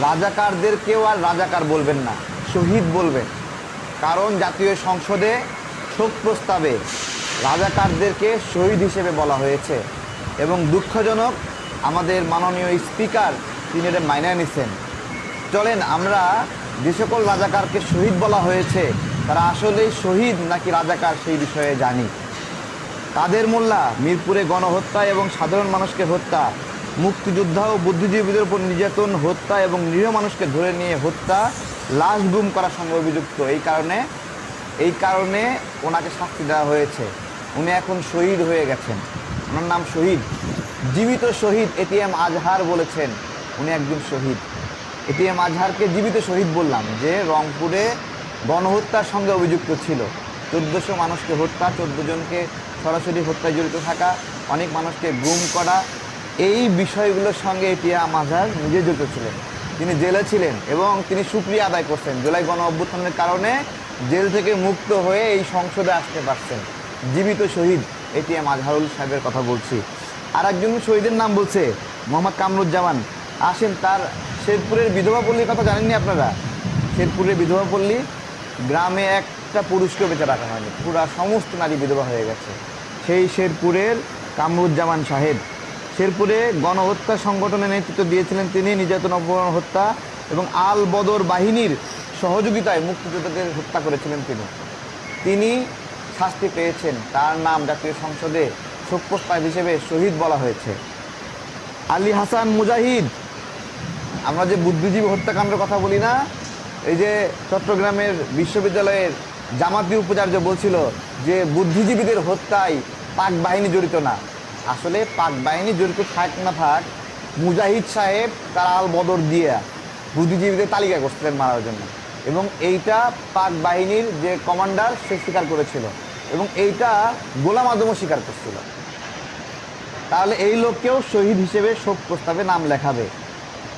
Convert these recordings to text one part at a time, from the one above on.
রাজাকারদেরকেও আর রাজাকার বলবেন না, শহীদ বলবেন। কারণ জাতীয় সংসদে শোক প্রস্তাবে রাজাকারদেরকে শহীদ হিসেবে বলা হয়েছে এবং দুঃখজনক আমাদের মাননীয় স্পিকার তিনি এটা মাইনে নিছেন। চলেন আমরা যে সকল রাজাকারকে শহীদ বলা হয়েছে তারা আসলেই শহীদ নাকি রাজাকার সেই বিষয়ে জানি। কাদের মোল্লা মিরপুরে গণহত্যা এবং সাধারণ মানুষকে হত্যা, মুক্তিযোদ্ধা ও বুদ্ধিজীবীদের উপর নির্যাতন, হত্যা এবং নিরীহ মানুষকে ধরে নিয়ে হত্যা, লাশ গুম করার সঙ্গে অভিযুক্ত। এই কারণে ওনাকে শাস্তি দেওয়া হয়েছে। উনি এখন শহীদ হয়ে গেছেন, ওনার নাম শহীদ, জীবিত শহীদ। এটিএম আজহার বলেছেন উনি একজন শহীদ। এটিএম আজহারকে জীবিত শহীদ বললাম যে রংপুরে গণহত্যার সঙ্গে অভিযুক্ত ছিল। 1400 মানুষকে হত্যা, 14 জনকে সরাসরি হত্যায় জড়িত থাকা, অনেক মানুষকে গুম করা, এই বিষয়গুলোর সঙ্গে এটিএম আজহার নিজে জড়িত ছিলেন। তিনি জেলে ছিলেন এবং তিনি শুকরিয়া আদায় করছেন। জুলাই গণ অভ্যুত্থানের কারণে জেল থেকে মুক্ত হয়ে এই সংসদে আসতে পারছেন। জীবিত শহীদ এটিএম আজহারুল সাহেবের কথা বলছি। আর একজন শহীদের নাম বলছে মোহাম্মদ কামরুজ্জামান। আসেন, তার শেরপুরের বিধবা পল্লীর কথা জানেননি আপনারা? শেরপুরের বিধবা পল্লী গ্রামে একটা পুরুষকে বেঁচে রাখা হয়নি, পুরা সমস্ত নারী বিধবা হয়ে গেছে। সেই শেরপুরের কামরুজ্জামান সাহেব শেরপুরে গণহত্যা সংগঠনের নেতৃত্ব দিয়েছিলেন তিনি। নির্যাতন, অপহরণ, হত্যা এবং আল বদর বাহিনীর সহযোগিতায় মুক্তিযোদ্ধাদের হত্যা করেছিলেন তিনি শাস্তি পেয়েছেন। তার নাম জাতীয় সংসদে শোক প্রস্তাব হিসেবে শহীদ বলা হয়েছে। আলী হাসান মুজাহিদ, আমরা যে বুদ্ধিজীবী হত্যাকাণ্ডের কথা বলি না, এই যে চট্টগ্রামের বিশ্ববিদ্যালয়ের জামাতি উপাচার্য বলছিল যে বুদ্ধিজীবীদের হত্যায় পাক বাহিনী জড়িত না। আসলে পাক বাহিনী জড়িত থাক না থাক, মুজাহিদ সাহেব তার আল বদর দিয়ে বুদ্ধিজীবীদের তালিকা করছিলেন মারার জন্য, এবং এইটা পাক বাহিনীর যে কমান্ডার সে স্বীকার করেছিল এবং এইটা গোলাম আদমও স্বীকার করছিল। তাহলে এই লোককেও শহীদ হিসেবে শোক প্রস্তাবে নাম লেখাবে।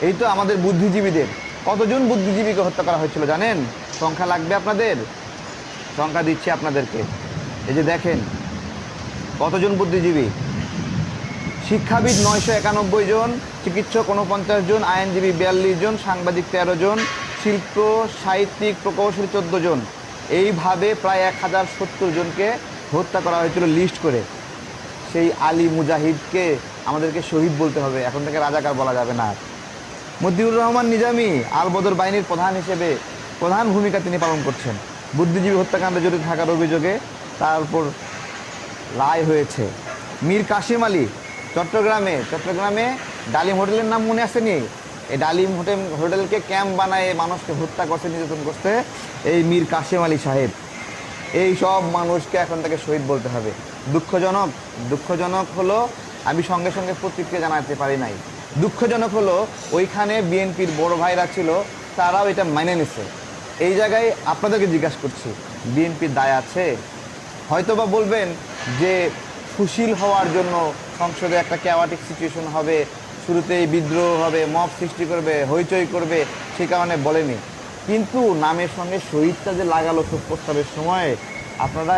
এই তো আমাদের বুদ্ধিজীবীদের, কতজন বুদ্ধিজীবীকে হত্যা করা হয়েছিল জানেন? সংখ্যা লাগবে আপনাদের, সংখ্যা দিচ্ছি আপনাদেরকে। এই যে দেখেন কতজন বুদ্ধিজীবী। শিক্ষাবিদ 991 জন, চিকিৎসক 49 জন, আইনজীবী 42 জন, সাংবাদিক 13 জন, শিল্প সাহিত্যিক প্রকৌশলী 14 জন। এইভাবে প্রায় 1070 জনকে হত্যা করা হয়েছিল লিস্ট করে। সেই আলী মুজাহিদকে আমাদেরকে শহীদ বলতে হবে, এখন থেকে রাজাকার বলা যাবে না। মতিউর রহমান নিজামী আল বদর বাহিনীর প্রধান হিসেবে প্রধান ভূমিকা তিনি পালন করছেন। বুদ্ধিজীবী হত্যাকাণ্ডে জড়িত থাকার অভিযোগে তার উপর রায় হয়েছে। মীর কাসিম আলী চট্টগ্রামে ডালিম হোটেলের নাম মনে আসেনি? এই ডালিম হোটেলকে ক্যাম্প বানায় মানুষকে হত্যা করছে, নির্যাতন করছে এই মীর কাসিম আলী সাহেব। এই সব মানুষকে এখন থেকে শহীদ বলতে হবে। দুঃখজনক হলো আমি সঙ্গে সঙ্গে প্রতিক্রিয়া জানাতে পারি নাই। দুঃখজনক হলো ওইখানে বিএনপির বড় ভাইরা ছিল, তারাও এটা মেনে নিছে। এই জায়গায় আপনাদেরকে জিজ্ঞাসা করছি, বিএনপির দায় আছে? হয়তোবা বলবেন যে সুশীল হওয়ার জন্য সংসদে একটা ক্যাওয়াটিক সিচুয়েশন হবে, শুরুতেই বিদ্রোহ হবে, মব সৃষ্টি করবে, হইচই করবে, সে কারণে বলেনি। কিন্তু নামের সঙ্গে শহীদটা যে লাগালো শোক প্রস্তাবের সময়, আপনারা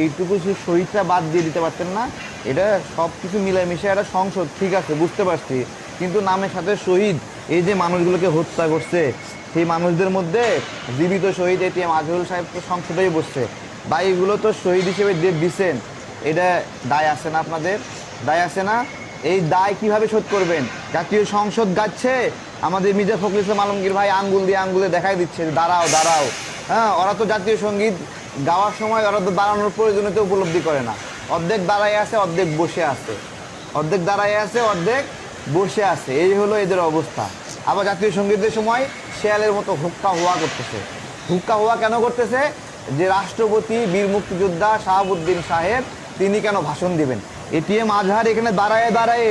এইটুকু শহীদটা বাদ দিয়ে দিতে পারতেন না? এটা সব কিছু মিলেমিশে একটা সংসদ, ঠিক আছে বুঝতে পারছি, কিন্তু নামের সাথে শহীদ, এই যে মানুষগুলোকে হত্যা করছে সেই মানুষদের মধ্যে জীবিত শহীদ এটিএম আজহারুল সাহেব তো সংসদেই বসছে। বা এগুলো তো শহীদ হিসেবে দিচ্ছেন, এটা দায় আছে না আপনাদের? দায় আছে না? এই দায় কিভাবে শোধ করবেন? জাতীয় সংসদ গাচ্ছে, আমাদের মির্জা ফখরুল ইসলাম আলমগীর ভাই আঙ্গুলে দেখাই দিচ্ছে দাঁড়াও। হ্যাঁ, ওরা তো জাতীয় সঙ্গীত গাওয়ার সময় ওরা তো দাঁড়ানোর প্রয়োজনীয়তা উপলব্ধি করে না। অর্ধেক দাঁড়ায় আছে, অর্ধেক বসে আছে, অর্ধেক বসে আছে, এই হলো এদের অবস্থা। আবার জাতীয় সঙ্গীতের সময় শেয়ালের মতো হুক্কা হুয়া কেন করতেছে? যে রাষ্ট্রপতি বীর মুক্তিযোদ্ধা শাহাবুদ্দিন সাহেব তিনি কেন ভাষণ দিবেন? এটিএম আজহার এখানে দাঁড়ায়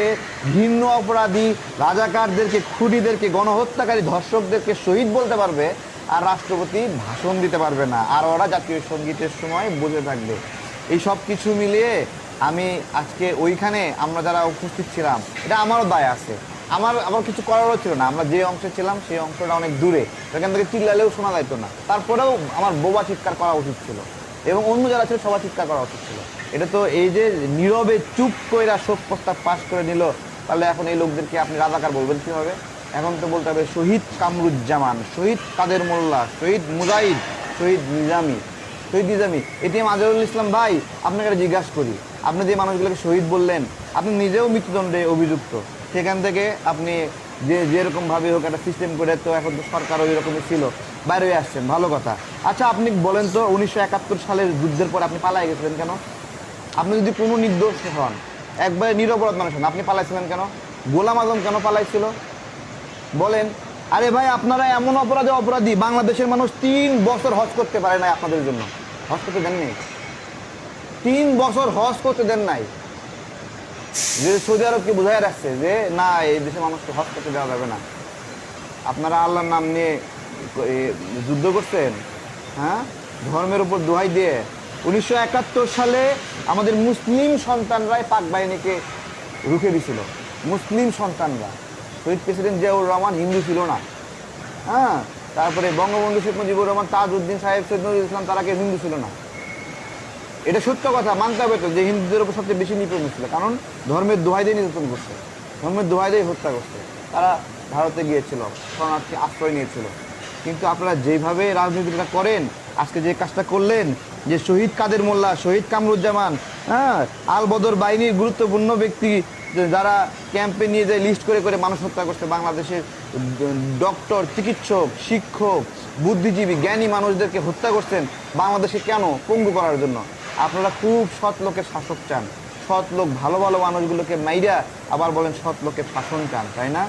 ভিন্ন অপরাধী রাজাকারদেরকে, খুনিদেরকে, গণহত্যাকারী ধর্ষকদেরকে শহীদ বলতে পারবে, আর রাষ্ট্রপতি ভাষণ দিতে পারবে না, আর ওরা জাতীয় সঙ্গীতের সময় বসে থাকবে। এই সব কিছু মিলিয়ে আমি আজকে ওইখানে আমরা যারা উপস্থিত ছিলাম, এটা আমারও দায় আছে। আমার কিছু করারও ছিল না। আমরা যে অংশে ছিলাম সেই অংশটা অনেক দূরে, সেখান থেকে চিল্লালেও শোনা যাইতো না। তারপরেও আমার বোবা চিৎকার করা উচিত ছিল এবং অন্য যারা ছিল সবার চিৎকার করা উচিত ছিল। এটা তো এই যে নীরবে চুপ কইরা শোক প্রস্তাব পাশ করে নিল, তাহলে এখন এই লোকদেরকে আপনি রাজাকার বলবেন কীভাবে? এখন তো বলতে হবে শহীদ কামরুজ্জামান, শহীদ কাদের মোল্লা, শহীদ মুজাহিদ, শহীদ নিজামী, শহীদ নিজামী। এটিএম আজহারুল ইসলাম ভাই, আপনাকে একটা জিজ্ঞাসা করি, আপনি যে মানুষগুলোকে শহীদ বললেন, আপনি নিজেও মৃত্যুদণ্ডে অভিযুক্ত। সেখান থেকে আপনি যেরকমভাবে হোক একটা সিস্টেম করে, তো এখন তো সরকারও এরকমই ছিল, বাইরে হয়ে আসছেন, ভালো কথা। আচ্ছা আপনি বলেন তো 1971 সালের যুদ্ধের পর আপনি পালাই গেছিলেন কেন? আপনি যদি কোনো নির্দোষ হন, একবারে নিরপরাধ মানুষ হন, আপনি পালাইছিলেন কেন? গোলাম আজম কেন পালাইছিল বলেন? আরে ভাই, আপনারা এমন অপরাধী, বাংলাদেশের মানুষ 3 বছর হজ করতে পারে নাই আপনাদের জন্য। হজ করতে দেননি, 3 বছর হজ করতে দেন নাই। যে সৌদি আরবকে বুঝাই রাখছে যে না, এই দেশের মানুষকে হজ করতে দেওয়া যাবে না। আপনারা আল্লাহর নাম নিয়ে যুদ্ধ করছেন, হ্যাঁ, ধর্মের উপর দোহাই দিয়ে। 1971 সালে আমাদের মুসলিম সন্তানরাই পাক বাহিনীকে রুখে দিছিল, মুসলিম সন্তানরা। শহীদ প্রেসিডেন্ট জিয়াউর রহমান হিন্দু ছিল না, হ্যাঁ। তারপরে বঙ্গবন্ধু শেখ মুজিবুর রহমান, তাজউদ্দিন সাহেব, সৈয়দ নজরুল ইসলাম, তারা কেউ হিন্দু ছিল না। এটা সত্য কথা, মানতে হবে তো যে হিন্দুদের উপর সবচেয়ে বেশি নিপীড়ন ছিল, কারণ ধর্মের দোহাই দিয়ে নির্যাতন করছে, ধর্মের দোহাই দিয়ে হত্যা করছে। তারা ভারতে গিয়েছিল, শরণার্থী আশ্রয় নিয়েছিল। কিন্তু আপনারা যেভাবে রাজনীতিটা করেন, আজকে যে কাজটা করলেন, যে শহীদ কাদের মোল্লা, শহীদ কামরুজ্জামান, হ্যাঁ, আল বদর বাহিনীর গুরুত্বপূর্ণ ব্যক্তি যারা ক্যাম্পে নিয়ে যায় লিস্ট করে করে মানুষ হত্যা করছে, বাংলাদেশের ডক্টর, চিকিৎসক, শিক্ষক, বুদ্ধিজীবী, জ্ঞানী মানুষদেরকে হত্যা করছেন বাংলাদেশে কেন? পঙ্গু করার জন্য। আপনারা খুব সৎ লোকের শাসক চান, সৎ লোক, ভালো ভালো মানুষগুলোকে মাইরা আবার বলেন সৎ লোকের শাসন চান, তাই না?